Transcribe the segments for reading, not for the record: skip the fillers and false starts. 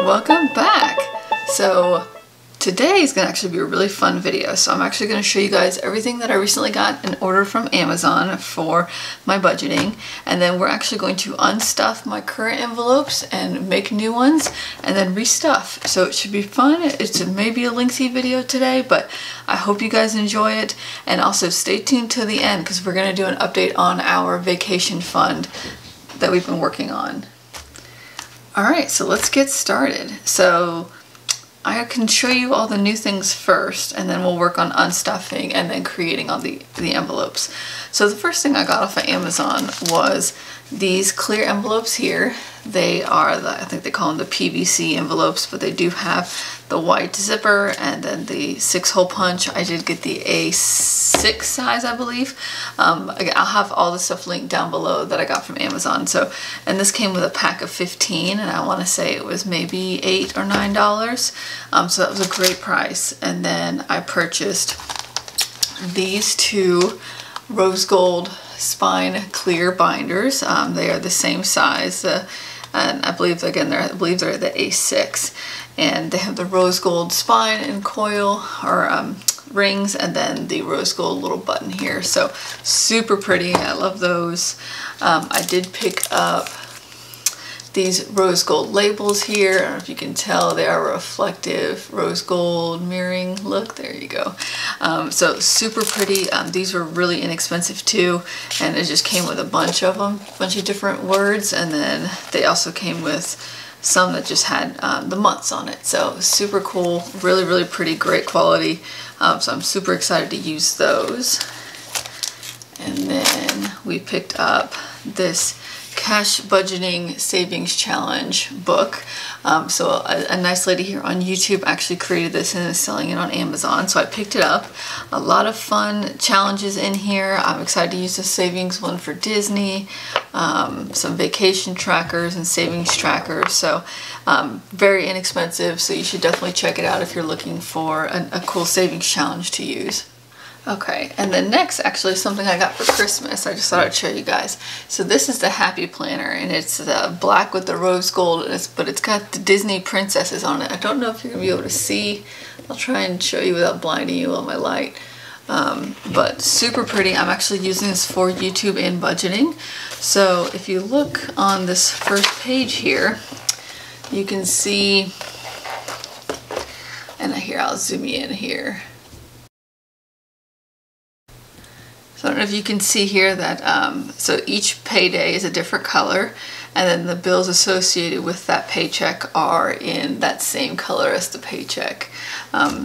Welcome back. So today is going to actually be a really fun video. So I'm actually going to show you guys everything that I recently got in order from Amazon for my budgeting, and then we're actually going to unstuff my current envelopes and make new ones and then restuff. So it should be fun. It's maybe a lengthy video today, but I hope you guys enjoy it, and also stay tuned to the end because we're going to do an update on our vacation fund that we've been working on. Alright, so let's get started. So I can show you all the new things first, and then we'll work on unstuffing and then creating all the envelopes. So the first thing I got off of Amazon was these clear envelopes here. They are, I think they call them the Pvc envelopes, but they do have the white zipper and then the 6-hole punch. I did get the A6 size, I believe. Again, I'll have all the stuff linked down below that I got from Amazon. So, and this came with a pack of 15, and I want to say it was maybe $8 or $9. So that was a great price. And then I purchased these two rose gold spine clear binders. They are the same size, and I believe, again, they're the A6, and they have the rose gold spine and coil or rings, and then the rose gold little button here. So super pretty. I love those. I did pick up these rose gold labels here. I don't know if you can tell, they are reflective rose gold mirroring look. There you go. So super pretty. These were really inexpensive too, and it just came with a bunch of them, a bunch of different words, and then they also came with some that just had the months on it. So super cool, really, really pretty, great quality. So I'm super excited to use those. And then we picked up this Cash Budgeting Savings Challenge book. So a nice lady here on YouTube actually created this and is selling it on Amazon. So I picked it up. A lot of fun challenges in here. I'm excited to use the savings one for Disney, some vacation trackers and savings trackers. So very inexpensive. So you should definitely check it out if you're looking for a cool savings challenge to use. Okay, and then next, actually something I got for Christmas, I just thought I'd show you guys. So this is the Happy Planner, and it's black with the rose gold, but it's got the Disney princesses on it. I don't know if you're going to be able to see. I'll try and show you without blinding you on my light. But super pretty. I'm actually using this for YouTube and budgeting. So if you look on this first page here, you can see, and here, I'll zoom you in here. So I don't know if you can see here that, so each payday is a different color, and then the bills associated with that paycheck are in that same color as the paycheck.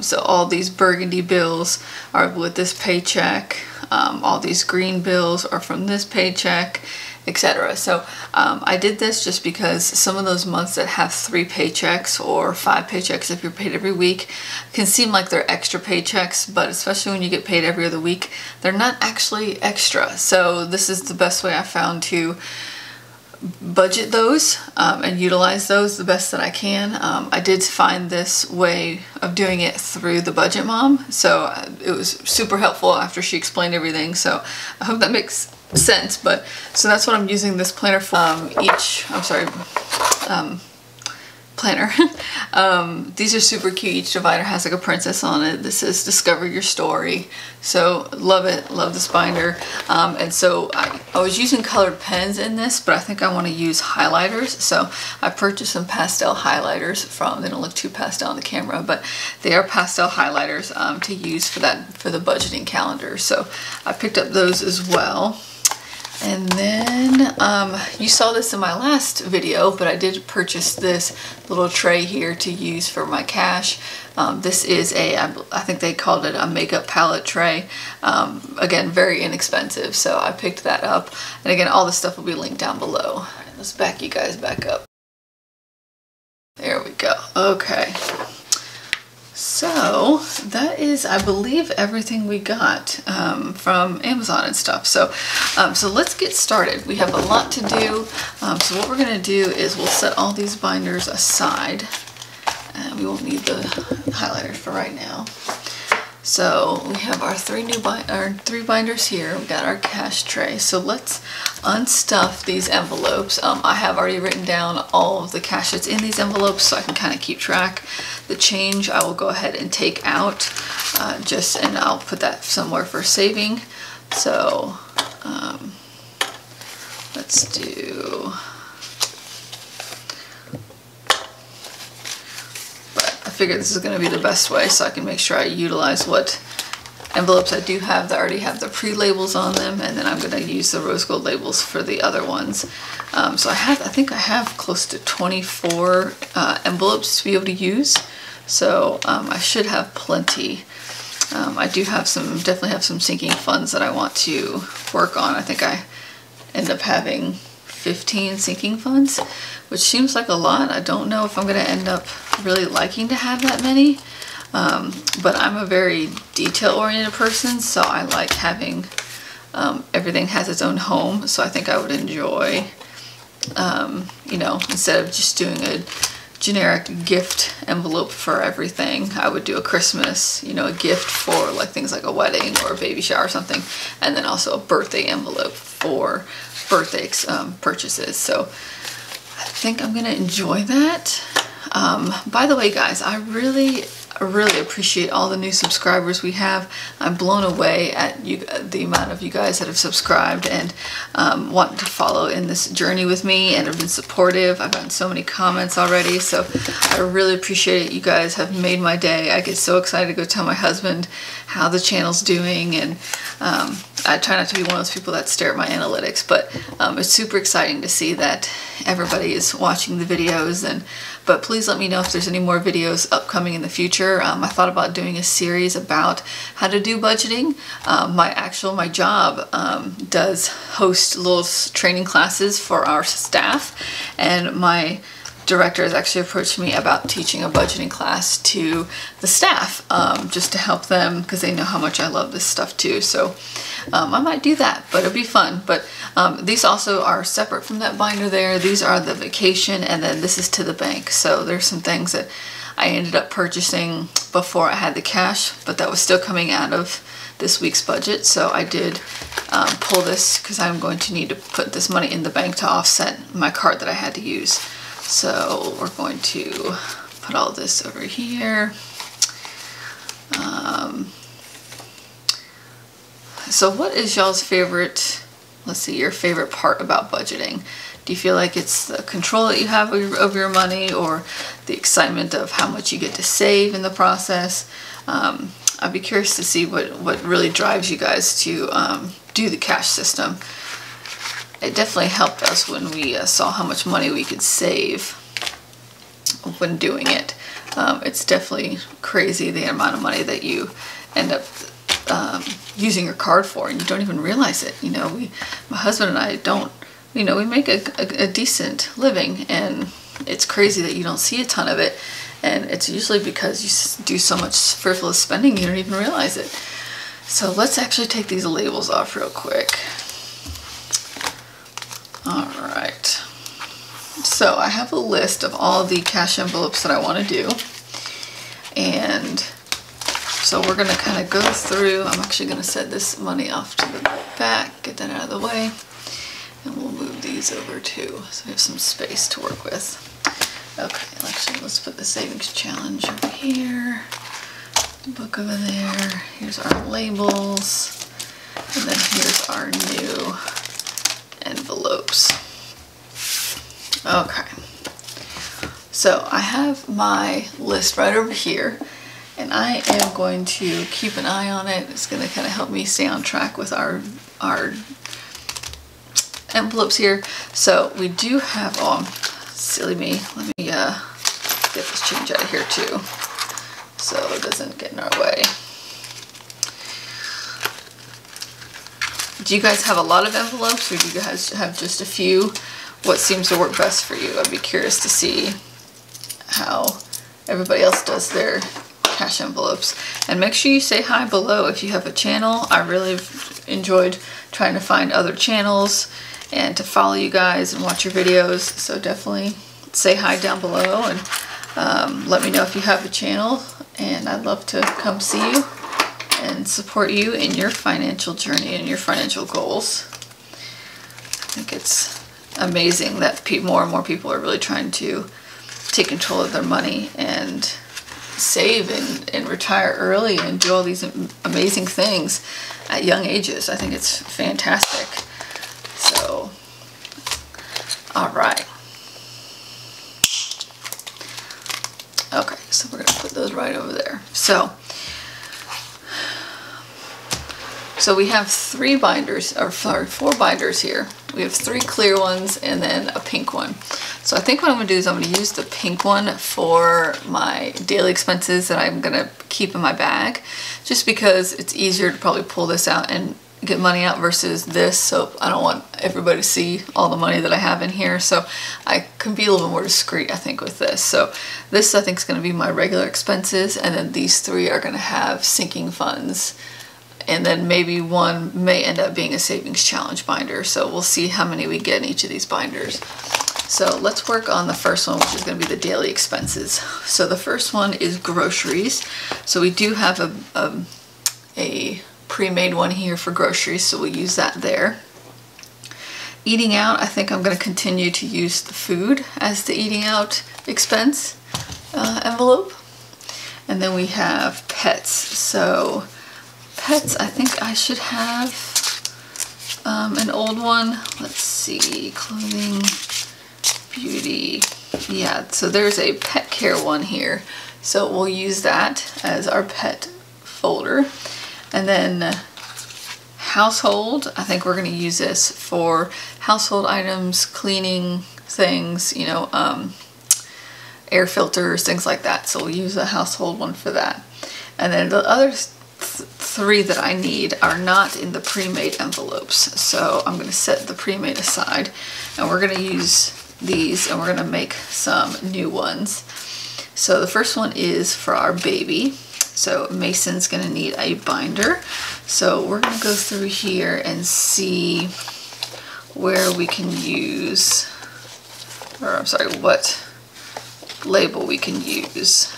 So all these burgundy bills are with this paycheck, all these green bills are from this paycheck, etc. So I did this just because some of those months that have 3 paychecks or 5 paychecks if you're paid every week can seem like they're extra paychecks, but especially when you get paid every other week, they're not actually extra. So this is the best way I found to budget those and utilize those the best that I can. I did find this way of doing it through the Budget Mom, so it was super helpful after she explained everything. So I hope that makes sense. But so that's what I'm using this planner for. Planner. These are super cute. Each divider has like a princess on it. This is Discover Your Story. So love it, love this binder. And so I was using colored pens in this, but I think I want to use highlighters. So I purchased some pastel highlighters they don't look too pastel on the camera, but they are pastel highlighters to use for the budgeting calendar. So I picked up those as well. And then you saw this in my last video, but I did purchase this little tray here to use for my cash. This is I think they called it a makeup palette tray. Again, very inexpensive, so I picked that up. And again, all this stuff will be linked down below. Let's back you guys back up. There we go. Okay. So that is, I believe, everything we got from Amazon and stuff. So let's get started. We have a lot to do. So what we're going to do is we'll set all these binders aside. We won't need the highlighters for right now. So we have our three binders here. We got our cash tray. So let's unstuff these envelopes. I have already written down all of the cash that's in these envelopes so I can kind of keep track. The change I will go ahead and take out and I'll put that somewhere for saving. So let's do, I figured this is going to be the best way so I can make sure I utilize what envelopes I do have that already have the pre-labels on them, and then I'm going to use the rose gold labels for the other ones. So I think I have close to 24 envelopes to be able to use, so I should have plenty. I do have definitely have some sinking funds that I want to work on. I think I end up having 15 sinking funds, which seems like a lot. I don't know if I'm going to end up really liking to have that many, but I'm a very detail-oriented person, so I like having everything has its own home. So I think I would enjoy, you know, instead of just doing a generic gift envelope for everything, I would do a Christmas, you know, a gift for like things like a wedding or a baby shower or something, and then also a birthday envelope for birthday purchases. So I think I'm gonna enjoy that. By the way, guys, I really appreciate all the new subscribers we have. I'm blown away at the amount of you guys that have subscribed and want to follow in this journey with me and have been supportive. I've gotten so many comments already, so I really appreciate it. You guys have made my day. I get so excited to go tell my husband how the channel's doing, and I try not to be one of those people that stare at my analytics, but it's super exciting to see that everybody is watching the videos. But please let me know if there's any more videos upcoming in the future. I thought about doing a series about how to do budgeting. My job does host little training classes for our staff, and my director has actually approached me about teaching a budgeting class to the staff, just to help them, because they know how much I love this stuff too. So I might do that, but it'll be fun. But these also are separate from that binder there. These are the vacation, and then this is to the bank. So there's some things that I ended up purchasing before I had the cash, but that was still coming out of this week's budget. So I did pull this because I'm going to need to put this money in the bank to offset my card that I had to use. So we're going to put all this over here. So what is y'all's favorite, let's see, your favorite part about budgeting? Do you feel like it's the control that you have over your money, or the excitement of how much you get to save in the process? I'd be curious to see what really drives you guys to do the cash system. It definitely helped us when we saw how much money we could save when doing it. It's definitely crazy the amount of money that you end up using your card for, and you don't even realize it. You know, my husband and I don't, you know, we make a decent living, and it's crazy that you don't see a ton of it, and it's usually because you do so much frivolous spending you don't even realize it. So let's actually take these labels off real quick. Alright, so I have a list of all the cash envelopes that I want to do, and so we're going to kind of go through. I'm actually going to set this money off to the back, get that out of the way, and we'll move these over too, so we have some space to work with. Okay, actually let's put the savings challenge over here, the book over there, here's our labels, and then here's our new envelopes. Okay, so I have my list right over here, and I am going to keep an eye on it. It's going to kind of help me stay on track with our envelopes here. So we do have, oh, silly me, let me get this change out of here too, so it doesn't get in our way. Do you guys have a lot of envelopes, or do you guys have just a few? What seems to work best for you? I'd be curious to see how everybody else does their cash envelopes. And make sure you say hi below if you have a channel. I really enjoyed trying to find other channels and to follow you guys and watch your videos. So definitely say hi down below, and let me know if you have a channel, and I'd love to come see you and support you in your financial journey and your financial goals. I think it's amazing that more and more people are really trying to take control of their money and save and retire early and do all these amazing things at young ages. I think it's fantastic. So, all right. Okay, so we're gonna put those right over there. So we have 3 binders, or sorry, 4 binders here. We have 3 clear ones and then a pink one. So I think what I'm gonna do is I'm gonna use the pink one for my daily expenses that I'm gonna keep in my bag, just because it's easier to probably pull this out and get money out versus this. So I don't want everybody to see all the money that I have in here. So I can be a little bit more discreet, I think, with this. So this, I think, is gonna be my regular expenses, and then these 3 are gonna have sinking funds. And then maybe one may end up being a savings challenge binder. So we'll see how many we get in each of these binders. So let's work on the first one, which is gonna be the daily expenses. So the first one is groceries. So we do have a pre-made one here for groceries, so we'll use that there. Eating out, I think I'm gonna continue to use the food as the eating out expense envelope. And then we have pets. So pets, I think I should have an old one. Let's see, clothing, beauty. Yeah, so there's a pet care one here. So we'll use that as our pet folder. And then household, I think we're gonna use this for household items, cleaning things, you know, air filters, things like that. So we'll use a household one for that. And then the other 3 that I need are not in the pre-made envelopes. So I'm gonna set the pre-made aside, and we're gonna use these, and we're gonna make some new ones. So the first one is for our baby. So Mason's gonna need a binder. So we're gonna go through here and see where we can use, or I'm sorry, what label we can use.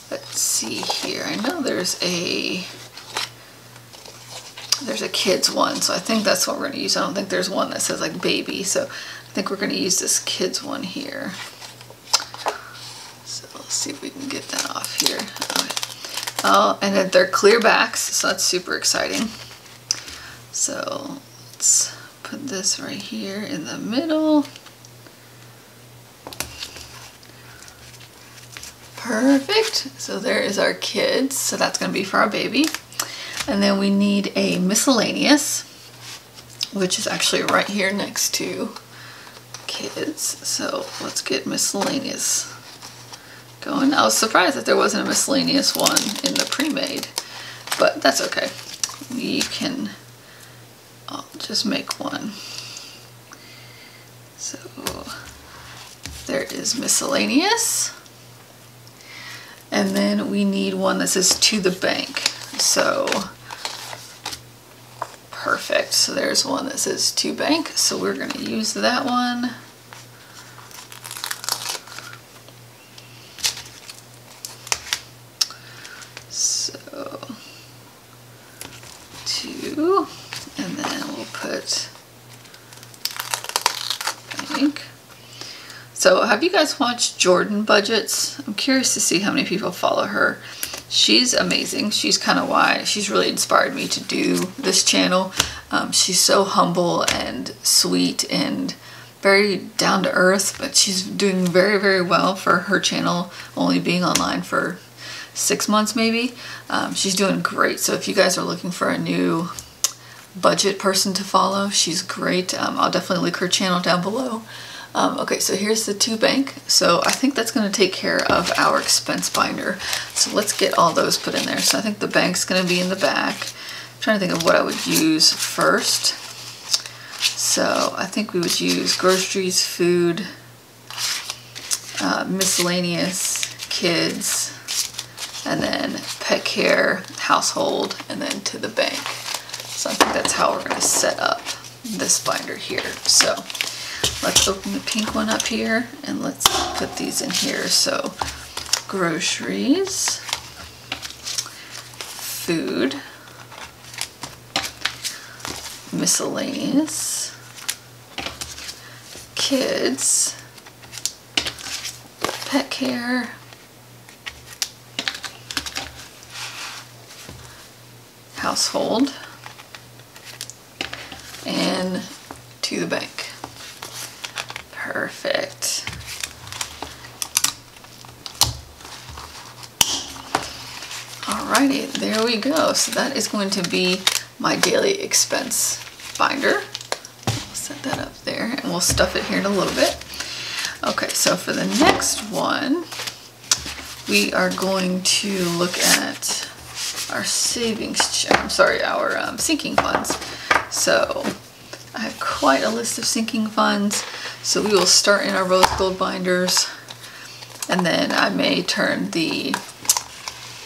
Let's see here. I know there's a kids one, so I think that's what we're gonna use. I don't think there's one that says like baby, so I think we're gonna use this kids one here. So let's see if we can get that off here. Oh, and then they're clear backs, so that's super exciting. So let's put this right here in the middle. Perfect. So there is our kids. So that's going to be for our baby. And then we need a miscellaneous, which is actually right here next to kids. So let's get miscellaneous going. I was surprised that there wasn't a miscellaneous one in the pre-made, but that's okay. We can just make one. So there is miscellaneous. And then we need one that says to the bank. So perfect. So there's one that says to bank. So we're going to use that one. So 2, and then we'll put bank. So have you guys watched Jordan Budgets? I'm curious to see how many people follow her. She's amazing. She's kind of why she's really inspired me to do this channel. She's so humble and sweet and very down to earth, but she's doing very, very well for her channel only being online for 6 months maybe. She's doing great. So if you guys are looking for a new budget person to follow, she's great. I'll definitely link her channel down below. Okay, so here's the to bank. So I think that's going to take care of our expense binder. So let's get all those put in there. So I think the bank's going to be in the back. I'm trying to think of what I would use first. So I think we would use groceries, food, miscellaneous, kids, and then pet care, household, and then to the bank. So I think that's how we're going to set up this binder here. So let's open the pink one up here and let's put these in here. So groceries, food, miscellaneous, kids, pet care, household, and to the bank. Perfect. Alrighty, there we go. So that is going to be my daily expense binder. I'll set that up there and we'll stuff it here in a little bit. Okay, so for the next one, we are going to look at our savings, our sinking funds. So I have quite a list of sinking funds. So we will start in our rose gold binders, and then I may turn the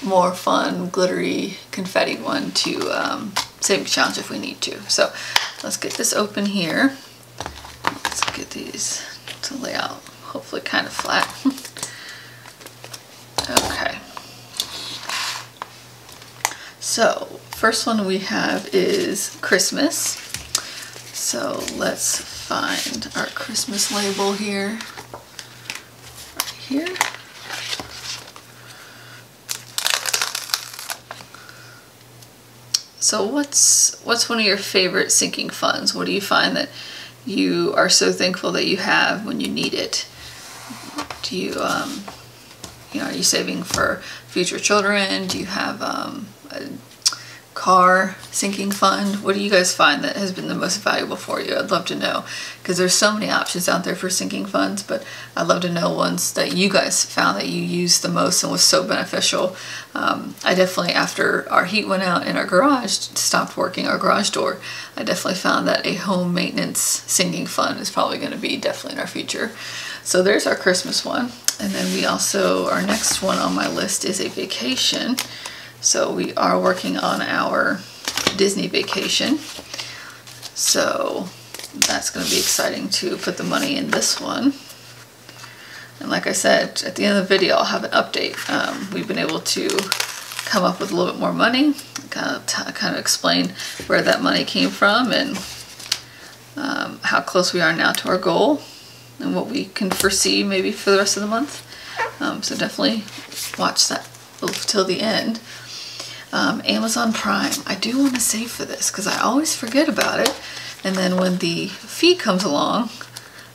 more fun glittery confetti one to savings challenge if we need to. So let's get this open here. Let's get these to lay out hopefully kind of flat. Okay. So first one we have is Christmas. So let's find our Christmas label here. Right here. So what's one of your favorite sinking funds? What do you find that you are so thankful that you have when you need it? Do you, are you saving for future children? Do you have a car sinking fund? What do you guys find that has been the most valuable for you? I'd love to know, because there's so many options out there for sinking funds, but I'd love to know ones that you guys found that you used the most and was so beneficial. I definitely, after our heat went out and our garage stopped working, our garage door, I definitely found that a home maintenance sinking fund is probably going to be definitely in our future. So there's our Christmas one. And then we also, our next one on my list is a vacation. So we are working on our Disney vacation. So that's going to be exciting to put the money in this one. And like I said, at the end of the video, I'll have an update. We've been able to come up with a little bit more money, kind of explain where that money came from and how close we are now to our goal and what we can foresee maybe for the rest of the month. So definitely watch that till the end. Amazon Prime. I do want to save for this because I always forget about it. And then when the fee comes along,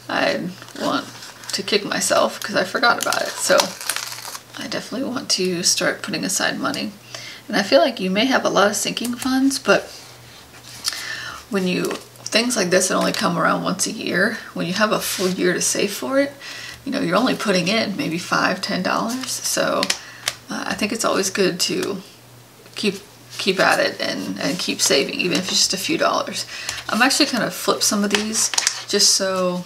I want to kick myself because I forgot about it. So I definitely want to start putting aside money. And I feel like you may have a lot of sinking funds, but when things like this that only come around once a year, when you have a full year to save for it, you're only putting in maybe $5, $10. So I think it's always good to keep at it and keep saving, even if it's just a few dollars. I'm actually kind of flip some of these just so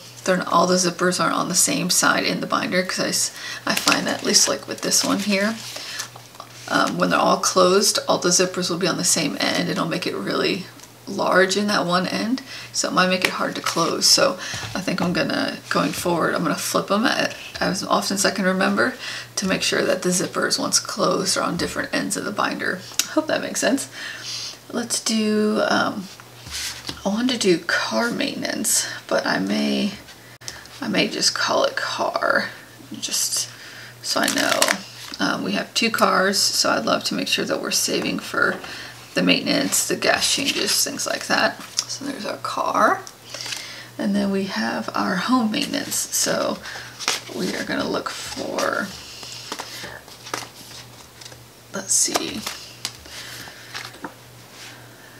all the zippers aren't on the same side in the binder, because I find that, at least like with this one here, when they're all closed, all the zippers will be on the same end. It'll make it really large in that one end, so it might make it hard to close. So I think going forward, I'm gonna flip them as often as I can remember to make sure that the zippers, once closed, are on different ends of the binder. I hope that makes sense. Let's do, I wanted to do car maintenance, but I may just call it car, just so I know. We have 2 cars, so I'd love to make sure that we're saving for the maintenance, the gas changes, things like that. So there's our car. And then we have our home maintenance. So we are going to look for, let's see.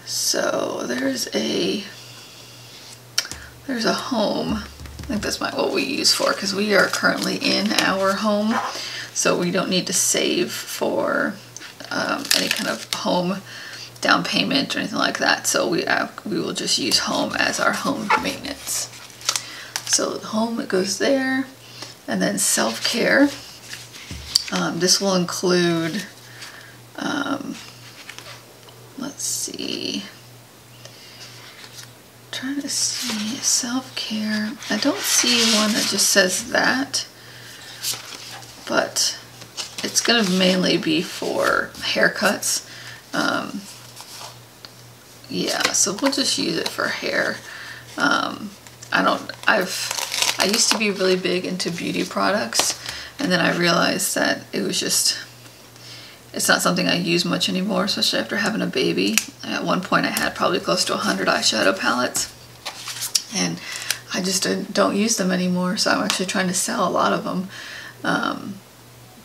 So there's a home. I think that's what we use for, because we are currently in our home. So we don't need to save for any kind of home down payment or anything like that. So we will just use home as our home maintenance. So home, it goes there. And then self-care. This will include, let's see, trying to see, self-care. I don't see one that just says that, but it's going to mainly be for haircuts. Yeah, so we'll just use it for hair. I used to be really big into beauty products, and then I realized that it's not something I use much anymore, especially after having a baby. At one point I had probably close to 100 eyeshadow palettes, and I just don't use them anymore, so I'm actually trying to sell a lot of them.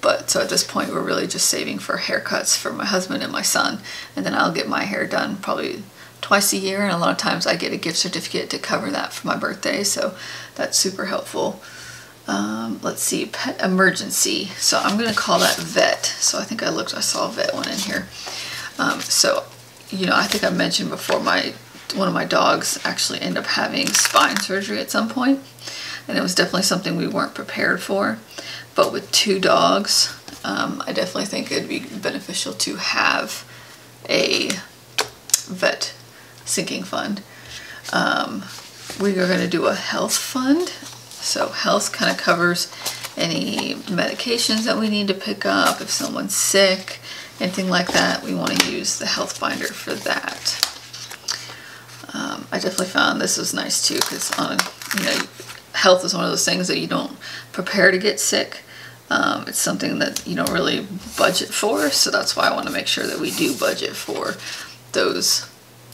But so at this point we're really just saving for haircuts for my husband and my son, and then I'll get my hair done probably twice a year, and a lot of times I get a gift certificate to cover that for my birthday, so that's super helpful. Let's see, pet emergency. So I'm gonna call that vet. So I think I saw a vet one in here. So, you know, I think I mentioned before one of my dogs actually ended up having spine surgery at some point, and it was definitely something we weren't prepared for. But with 2 dogs, I definitely think it'd be beneficial to have a vet sinking fund. We are going to do a health fund. So health kind of covers any medications that we need to pick up if someone's sick, anything like that. We want to use the health binder for that. I definitely found this was nice too, because you know, health is one of those things that you don't prepare to get sick. It's something that you don't really budget for, so that's why I want to make sure that we do budget for those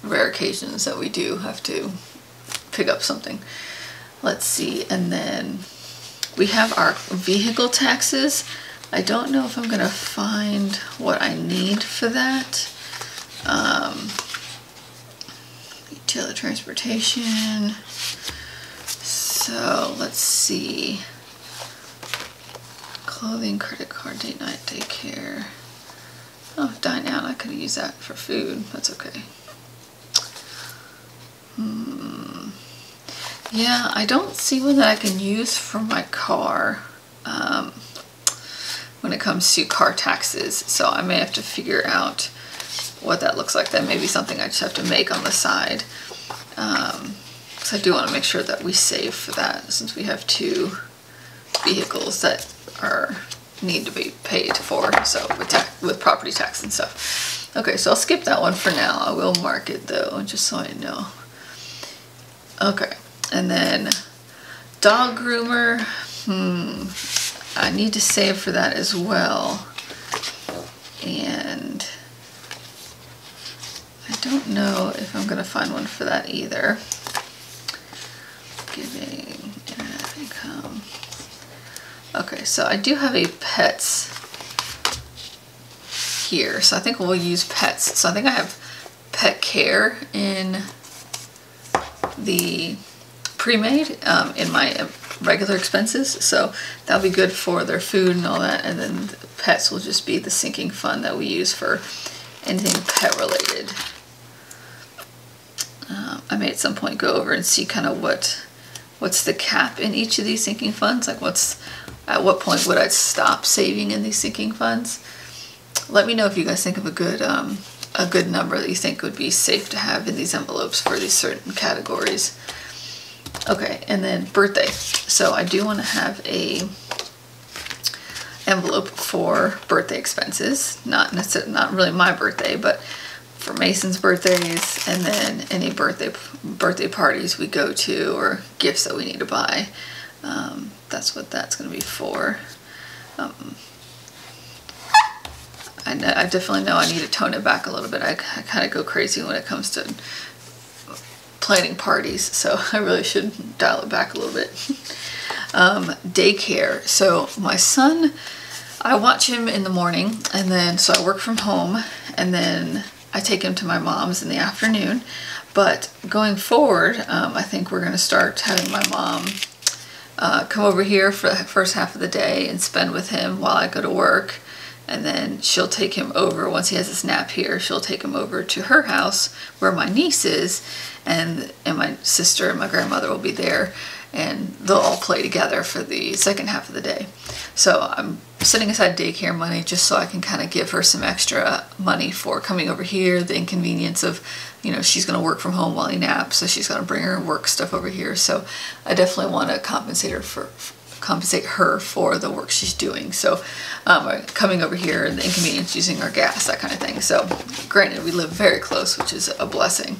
rare occasions that we do have to pick up something. Let's see, and then we have our vehicle taxes. I don't know if I'm gonna find what I need for that. Utility transportation. So let's see. Clothing, credit card, date night, daycare. Oh, dine out. I could use that for food. That's okay. Yeah, I don't see one that I can use for my car when it comes to car taxes. So I may have to figure out what that looks like. That may be something I just have to make on the side. Because I do want to make sure that we save for that, since we have 2 vehicles that need to be paid for, so with property tax and stuff. Okay, so I'll skip that one for now. I will mark it though, just so I know. Okay, and then dog groomer. I need to save for that as well, and I don't know if I'm gonna find one for that either. Giving income. Okay, so I do have a pets here, so I think we'll use pets. So I think I have pet care in the pre-made in my regular expenses, so that'll be good for their food and all that, and then the pets will just be the sinking fund that we use for anything pet related. I may at some point go over and see kind of what's the cap in each of these sinking funds, like at what point would I stop saving in these sinking funds. Let me know if you guys think of a good number that you think would be safe to have in these envelopes for these certain categories. Okay, and then birthday. So I do want to have a envelope for birthday expenses, not really my birthday, but for Mason's birthdays, and then any birthday parties we go to or gifts that we need to buy. That's what that's going to be for. I definitely know I need to tone it back a little bit. I kind of go crazy when it comes to planning parties, so I really should dial it back a little bit. Daycare. So my son, I watch him in the morning, and then so I work from home, and then I take him to my mom's in the afternoon. But going forward, I think we're going to start having my mom come over here for the first half of the day and spend with him while I go to work. And then she'll take him over, once he has his nap here, she'll take him over to her house where my niece is, and my sister and my grandmother will be there, and they'll all play together for the second half of the day. So I'm setting aside daycare money just so I can kind of give her some extra money for coming over here, the inconvenience of, you know, she's going to work from home while he naps, so she's going to bring her work stuff over here. So I definitely want to compensate her compensate her for the work she's doing. So coming over here and the inconvenience using our gas, that kind of thing. So granted, we live very close, which is a blessing.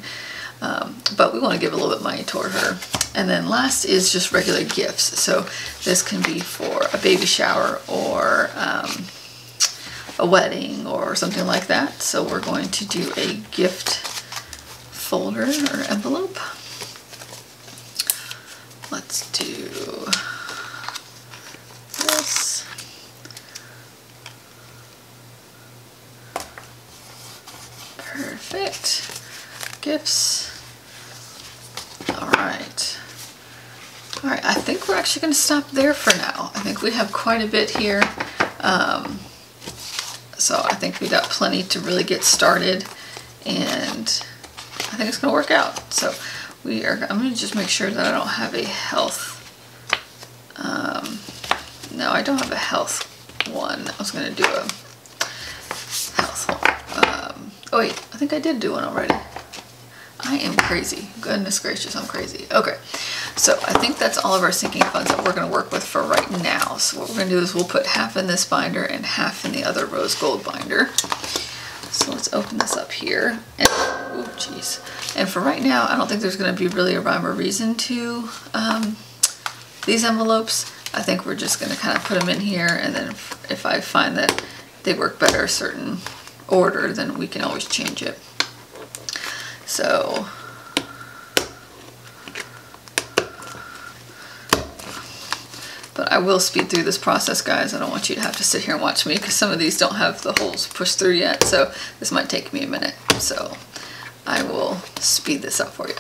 But we want to give a little bit of money toward her. And then last is just regular gifts. So this can be for a baby shower or a wedding or something like that. So we're going to do a gift folder or envelope. Let's do this. Perfect. Gifts. All right. All right, I think we're actually going to stop there for now. I think we have quite a bit here. So I think we got plenty to really get started, and I think it's going to work out. So I'm going to just make sure that I don't have a health. No, I don't have a health one. I was going to do a health one. Oh wait, I think I did do one already. I am crazy. Goodness gracious, I'm crazy. Okay, so I think that's all of our sinking funds that we're going to work with for right now. So what we're going to do is we'll put half in this binder and half in the other rose gold binder. So let's open this up here. And, oh geez. And for right now, I don't think there's going to be really a rhyme or reason to these envelopes. I think we're just going to kind of put them in here, and then if I find that they work better a certain order, then we can always change it. So but I will speed through this process, guys. I don't want you to have to sit here and watch me, because some of these don't have the holes pushed through yet, so this might take me a minute. So I will speed this up for you.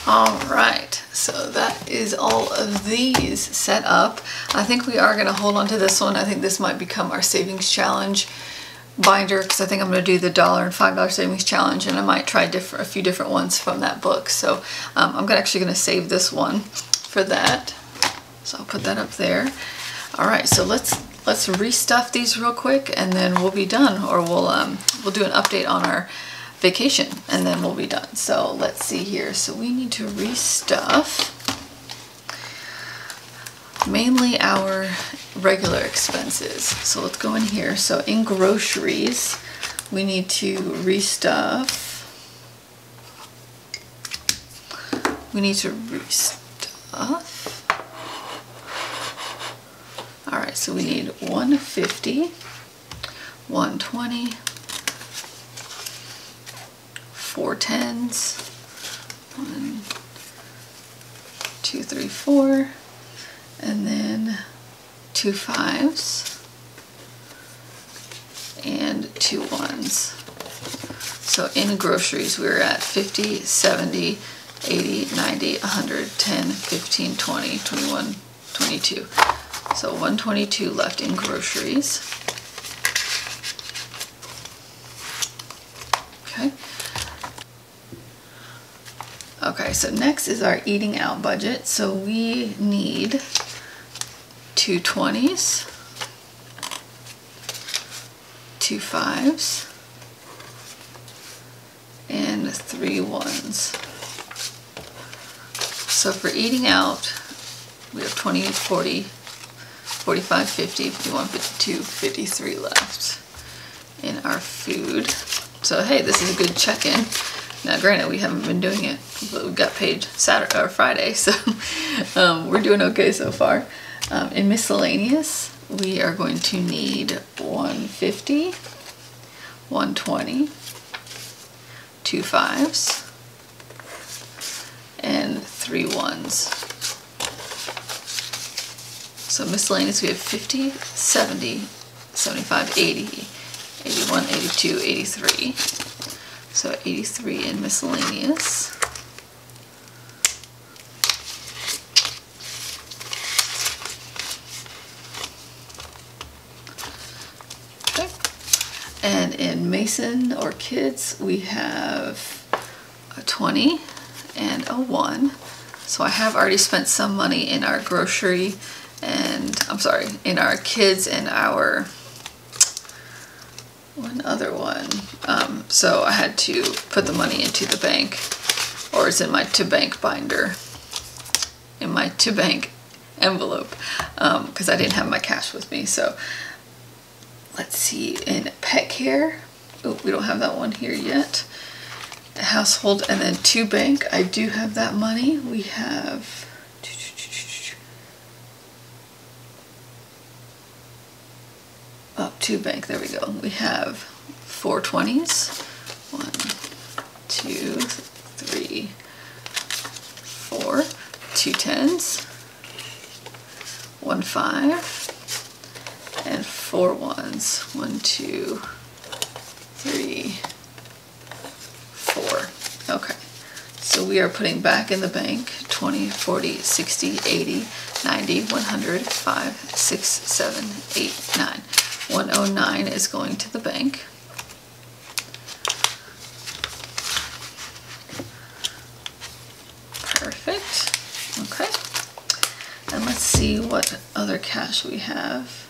Alright, so that is all of these set up. I think we are going to hold on to this one. I think this might become our savings challenge binder, because I think I'm going to do the $1 and $5 savings challenge, and I might try a few different ones from that book. So I'm actually going to save this one for that. So I'll put that up there. Alright, so let's restuff these real quick, and then we'll be done, or we'll do an update on our vacation, and then we'll be done. So let's see here. So we need to restuff mainly our regular expenses. So let's go in here. So in groceries, we need to restuff. All right, so we need 150, 120, 4 10s, 1, 2, 3, 4, and then 2 5s and 2 1s. So in groceries, we're at 50, 70, 80, 90, 100, 10, 15, 20, 21, 22. So 122 left in groceries. Okay. Okay, so next is our eating out budget. So we need 2 20s, 2 5s, and 3 1s. So for eating out, we have 20, 40, 45, 50, 51, 52, 53 left in our food. So hey, this is a good check-in. Now granted, we haven't been doing it, but we got paid Saturday or Friday, so we're doing okay so far. In miscellaneous, we are going to need 150, 120, 2 5s, and 3 1s. So miscellaneous, we have 50, 70, 75, 80, 81, 82, 83. So 83 in miscellaneous. Okay. And in Mason or kids, we have a 20 and a 1. So I have already spent some money in our grocery and, I'm sorry, in our kids and our one other one. So I had to put the money into the bank, or it's in my to bank binder, in my to bank envelope, because I didn't have my cash with me. So let's see, in pet care, oh, we don't have that one here yet. Household, and then to bank, I do have that money. We have to bank, there we go. We have 4 20s, 1 2 3 4, 2 10s, 1 5, and 4 1s, 1 2 3 4. Okay, so we are putting back in the bank 20, 40, 60, 80, 90, 100, 5, 6, 7, 8, 9. 109 is going to the bank. Perfect. Okay. And let's see what other cash we have.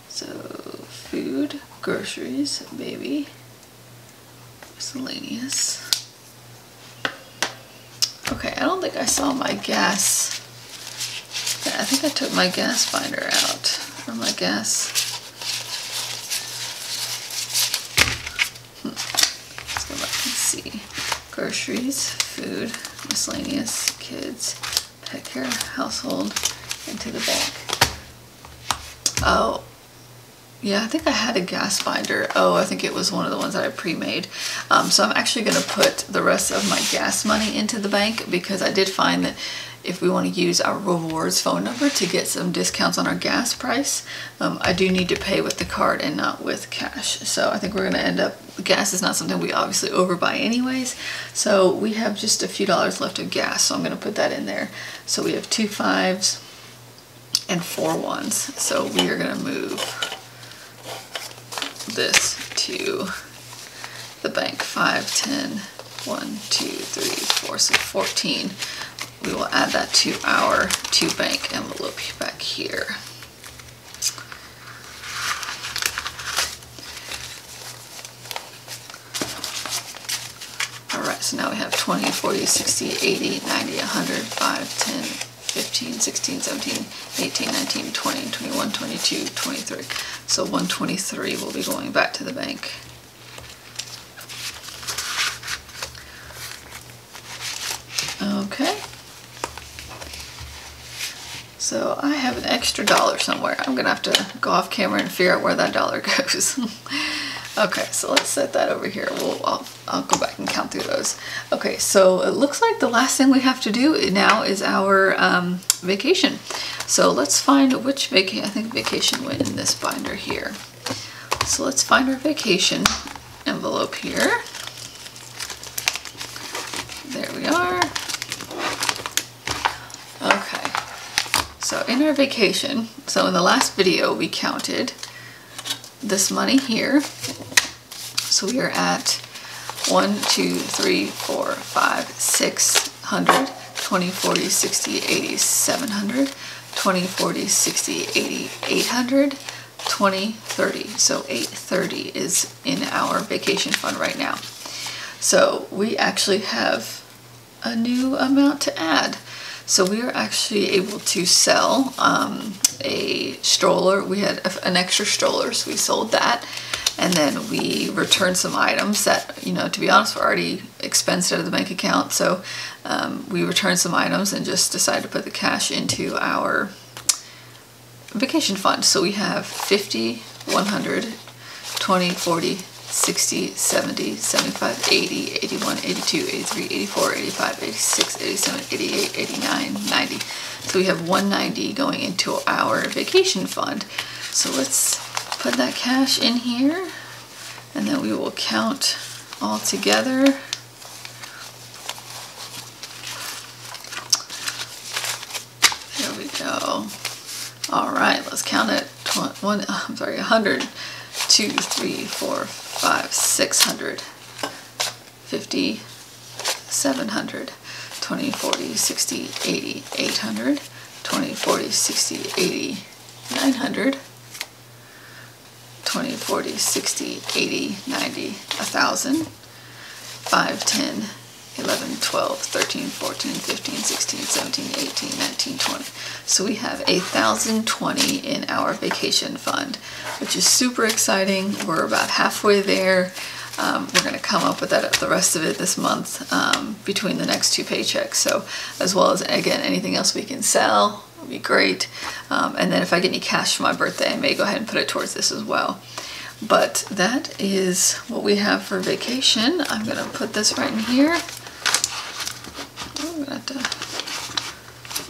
So food, groceries, baby, miscellaneous. Okay, I don't think I saw my gas. I think I took my gas binder out. Or my gas. Let's go back and see. Groceries, food, miscellaneous, kids, pet care, household, into the bank. Oh, yeah, I think I had a gas binder. Oh, I think it was one of the ones that I pre-made. So I'm actually going to put the rest of my gas money into the bank, because I did find that if we want to use our rewards phone number to get some discounts on our gas price, I do need to pay with the card and not with cash. So I think we're going to end up, gas is not something we obviously overbuy anyways. So we have just a few dollars left of gas. So I'm going to put that in there. So we have 2 5s and 4 1s. So we are going to move this to the bank. 5, 10, 1, 2, 3, 4, so 14. We will add that to our to bank envelope back here. Alright, so now we have 20, 40, 60, 80, 90, 100, 5, 10, 15, 16, 17, 18, 19, 20, 21, 22, 23. So 123 will be going back to the bank. Okay. So I have an extra dollar somewhere. I'm gonna have to go off camera and figure out where that dollar goes. Okay, so let's set that over here. I'll go back and count through those. Okay, so it looks like the last thing we have to do now is our vacation. So let's find which vacation. I think vacation went in this binder here. So let's find our vacation envelope here. There we are. Okay, so in our vacation, so in the last video we counted this money here. So we are at 1, 2, 3, 4, 5, 600, 20, 40, 60, 80, 700, 20, 40, 60, 80, 800, 20, 30. So 830 is in our vacation fund right now. So we actually have a new amount to add. So we are actually able to sell a stroller. We had an extra stroller, so we sold that. And then we returned some items that, you know, to be honest, were already expensed out of the bank account. So we returned some items and just decided to put the cash into our vacation fund. So we have 50, 100, 20, 40, 60, 70, 75, 80, 81, 82, 83, 84, 85, 86, 87, 88, 89, 90. So we have 190 going into our vacation fund. So let's put that cash in here, and then we will count all together. There we go. All right, let's count it. 100, 2, 3, 4, 5, 600, 50, 700, 20, 40, 60, 80, 800, 20, 40, 60, 80, 900, 20, 40, 60, 80, 90, 1,000, 5, 10, 11, 12, 13, 14, 15, 16, 17, 18, 19, 20. So we have 1,020 in our vacation fund, which is super exciting. We're about halfway there. We're going to come up with that, the rest of it this month between the next 2 paychecks. So as well as, again, anything else we can sell would be great. And then if I get any cash for my birthday, I may go ahead and put it towards this as well. But that is what we have for vacation. I'm going to put this right in here.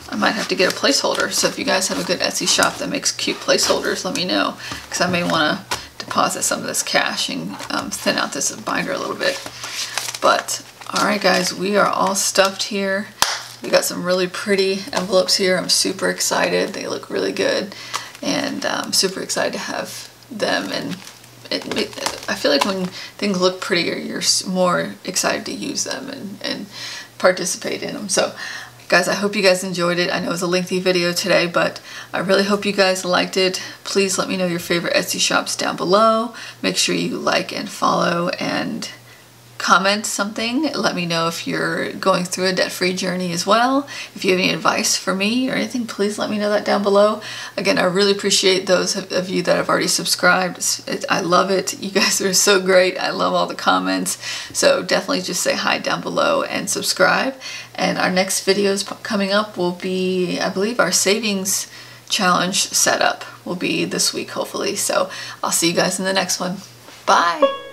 I might have to get a placeholder. So if you guys have a good Etsy shop that makes cute placeholders, let me know, because I may want to deposit some of this cash and thin out this binder a little bit. But alright guys, we are all stuffed here. We got some really pretty envelopes here. I'm super excited. They look really good, and I'm super excited to have them. And I feel like when things look prettier, you're more excited to use them and participate in them. So guys, I hope you guys enjoyed it. I know it was a lengthy video today, but I really hope you guys liked it. Please let me know your favorite Etsy shops down below. Make sure you like and follow and comment something. Let me know if you're going through a debt-free journey as well. If you have any advice for me or anything, please let me know that down below. Again, I really appreciate those of you that have already subscribed. I love it. You guys are so great. I love all the comments. So definitely just say hi down below and subscribe. And our next videos coming up will be, I believe, our savings challenge setup will be this week, hopefully. So I'll see you guys in the next one. Bye.